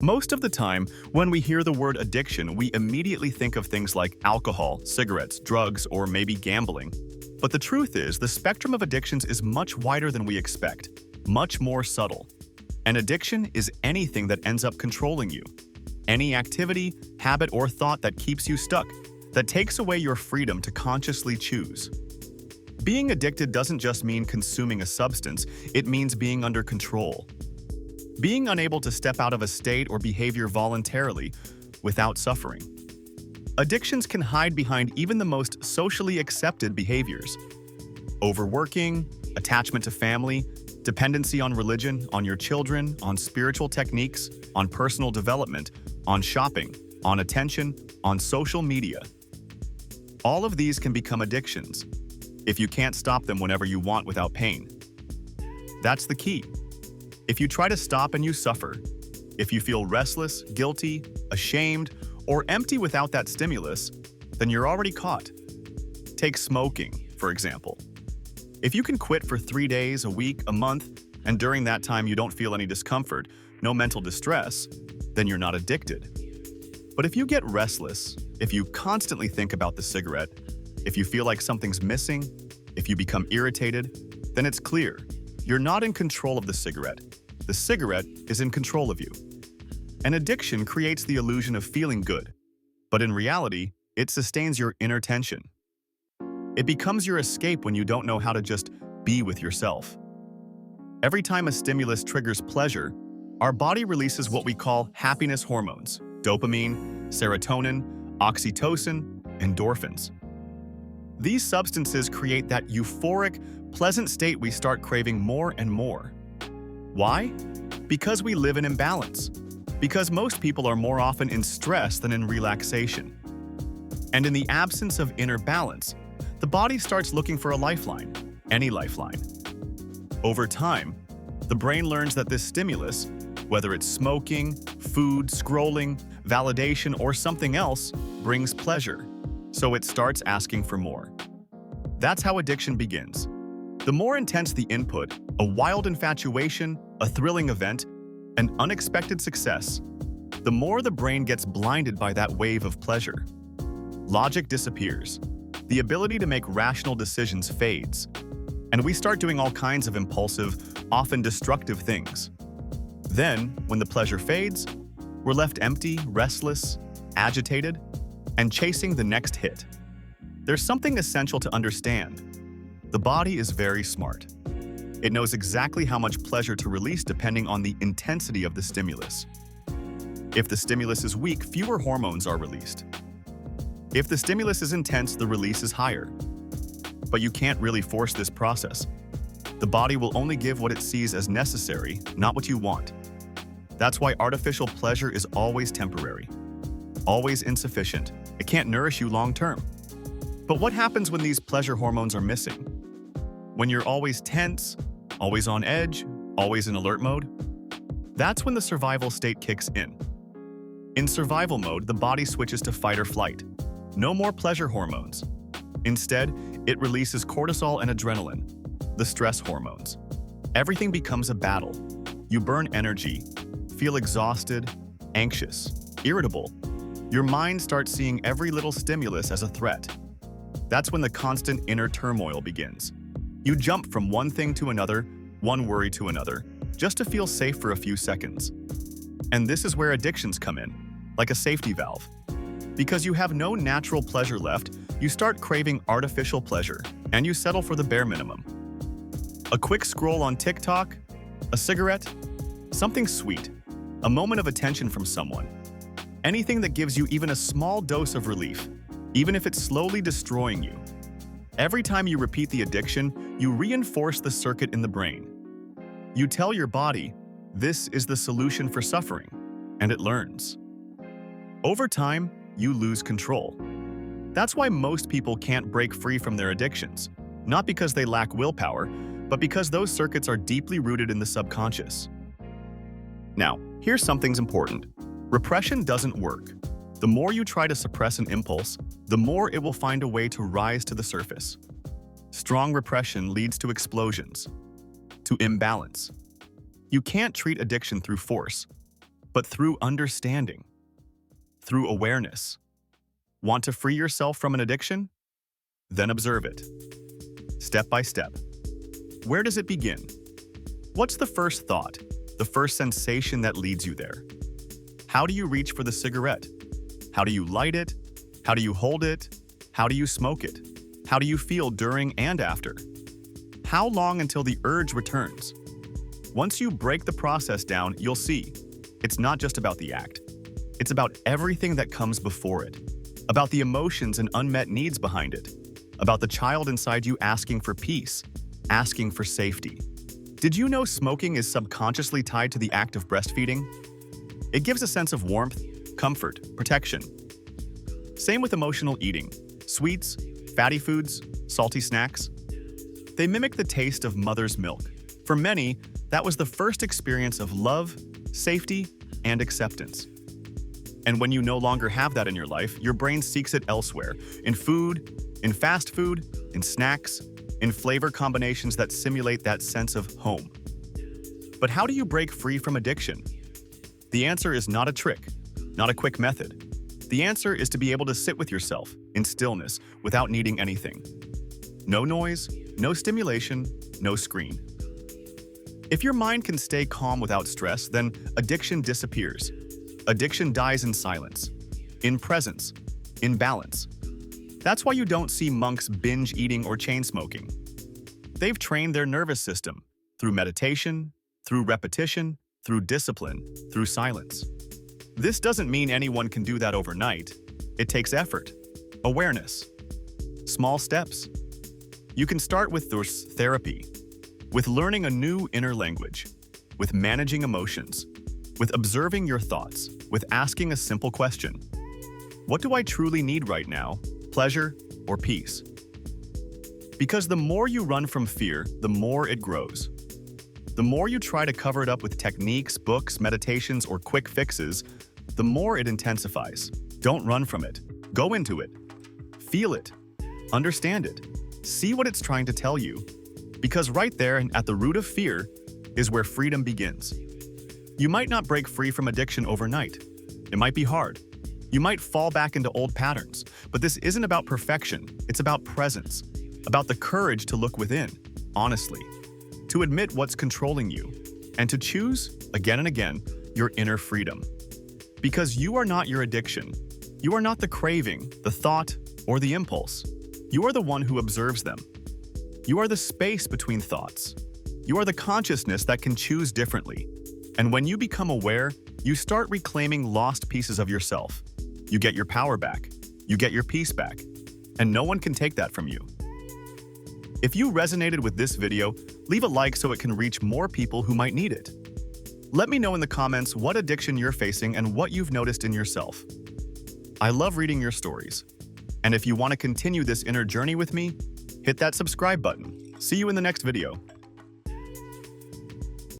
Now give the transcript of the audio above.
Most of the time, when we hear the word addiction, we immediately think of things like alcohol, cigarettes, drugs, or maybe gambling. But the truth is, the spectrum of addictions is much wider than we expect, much more subtle. An addiction is anything that ends up controlling you. Any activity, habit, or thought that keeps you stuck, that takes away your freedom to consciously choose. Being addicted doesn't just mean consuming a substance, it means being under control. Being unable to step out of a state or behavior voluntarily without suffering. Addictions can hide behind even the most socially accepted behaviors. Overworking, attachment to family, dependency on religion, on your children, on spiritual techniques, on personal development, on shopping, on attention, on social media. All of these can become addictions if you can't stop them whenever you want without pain. That's the key. If you try to stop and you suffer, if you feel restless, guilty, ashamed, or empty without that stimulus, then you're already caught. Take smoking, for example. If you can quit for 3 days, a week, a month, and during that time you don't feel any discomfort, no mental distress, then you're not addicted. But if you get restless, if you constantly think about the cigarette, if you feel like something's missing, if you become irritated, then it's clear. You're not in control of the cigarette. The cigarette is in control of you. An addiction creates the illusion of feeling good, but in reality, it sustains your inner tension. It becomes your escape when you don't know how to just be with yourself. Every time a stimulus triggers pleasure, our body releases what we call happiness hormones: dopamine, serotonin, oxytocin, endorphins. These substances create that euphoric, pleasant state we start craving more and more. Why? Because we live in imbalance. Because most people are more often in stress than in relaxation. And in the absence of inner balance, the body starts looking for a lifeline, any lifeline. Over time, the brain learns that this stimulus, whether it's smoking, food, scrolling, validation, or something else, brings pleasure. So it starts asking for more. That's how addiction begins. The more intense the input, a wild infatuation, a thrilling event, an unexpected success, the more the brain gets blinded by that wave of pleasure. Logic disappears. The ability to make rational decisions fades. And we start doing all kinds of impulsive, often destructive things. Then, when the pleasure fades, we're left empty, restless, agitated, and chasing the next hit. There's something essential to understand. The body is very smart. It knows exactly how much pleasure to release depending on the intensity of the stimulus. If the stimulus is weak, fewer hormones are released. If the stimulus is intense, the release is higher. But you can't really force this process. The body will only give what it sees as necessary, not what you want. That's why artificial pleasure is always temporary, always insufficient. It can't nourish you long term. But what happens when these pleasure hormones are missing? When you're always tense, always on edge, always in alert mode? That's when the survival state kicks in. In survival mode, the body switches to fight or flight. No more pleasure hormones. Instead, it releases cortisol and adrenaline, the stress hormones. Everything becomes a battle. You burn energy, feel exhausted, anxious, irritable. Your mind starts seeing every little stimulus as a threat. That's when the constant inner turmoil begins. You jump from one thing to another, one worry to another, just to feel safe for a few seconds. And this is where addictions come in, like a safety valve. Because you have no natural pleasure left, you start craving artificial pleasure, and you settle for the bare minimum. A quick scroll on TikTok, a cigarette, something sweet, a moment of attention from someone. Anything that gives you even a small dose of relief, even if it's slowly destroying you. Every time you repeat the addiction, you reinforce the circuit in the brain. You tell your body, this is the solution for suffering, and it learns. Over time, you lose control. That's why most people can't break free from their addictions, not because they lack willpower, but because those circuits are deeply rooted in the subconscious. Now, here's something's important. Repression doesn't work. The more you try to suppress an impulse, the more it will find a way to rise to the surface. Strong repression leads to explosions, to imbalance. You can't treat addiction through force. but through understanding, through awareness. Want to free yourself from an addiction? Then observe it, step by step. Where does it begin? What's the first thought, the first sensation that leads you there? How do you reach for the cigarette? How do you light it? How do you hold it? How do you smoke it? How do you feel during and after? How long until the urge returns? Once you break the process down, you'll see it's not just about the act. It's about everything that comes before it, about the emotions and unmet needs behind it, about the child inside you asking for peace, asking for safety. Did you know smoking is subconsciously tied to the act of breastfeeding? It gives a sense of warmth, comfort, protection. Same with emotional eating. Sweets, fatty foods, salty snacks. They mimic the taste of mother's milk. For many, that was the first experience of love, safety, and acceptance. And when you no longer have that in your life, your brain seeks it elsewhere, in food, in fast food, in snacks, in flavor combinations that simulate that sense of home. But how do you break free from addiction? The answer is not a trick, not a quick method. The answer is to be able to sit with yourself in stillness without needing anything. No noise, no stimulation, no screen. If your mind can stay calm without stress, then addiction disappears. Addiction dies in silence, in presence, in balance. That's why you don't see monks binge eating or chain smoking. They've trained their nervous system through meditation, through repetition, through discipline, through silence. This doesn't mean anyone can do that overnight. It takes effort, awareness, small steps. You can start with this therapy, with learning a new inner language, with managing emotions, with observing your thoughts, with asking a simple question. What do I truly need right now? Pleasure or peace? Because the more you run from fear, the more it grows. The more you try to cover it up with techniques, books, meditations, or quick fixes, the more it intensifies. Don't run from it. Go into it. Feel it. Understand it. See what it's trying to tell you. Because right there and at the root of fear is where freedom begins. You might not break free from addiction overnight. It might be hard. You might fall back into old patterns, but this isn't about perfection. It's about presence, about the courage to look within, honestly, to admit what's controlling you, and to choose, again and again, your inner freedom. Because you are not your addiction. You are not the craving, the thought, or the impulse. You are the one who observes them. You are the space between thoughts. You are the consciousness that can choose differently. And when you become aware, you start reclaiming lost pieces of yourself. You get your power back. You get your peace back. And no one can take that from you. If you resonated with this video, leave a like so it can reach more people who might need it. Let me know in the comments what addiction you're facing and what you've noticed in yourself. I love reading your stories. And if you want to continue this inner journey with me, hit that subscribe button. See you in the next video.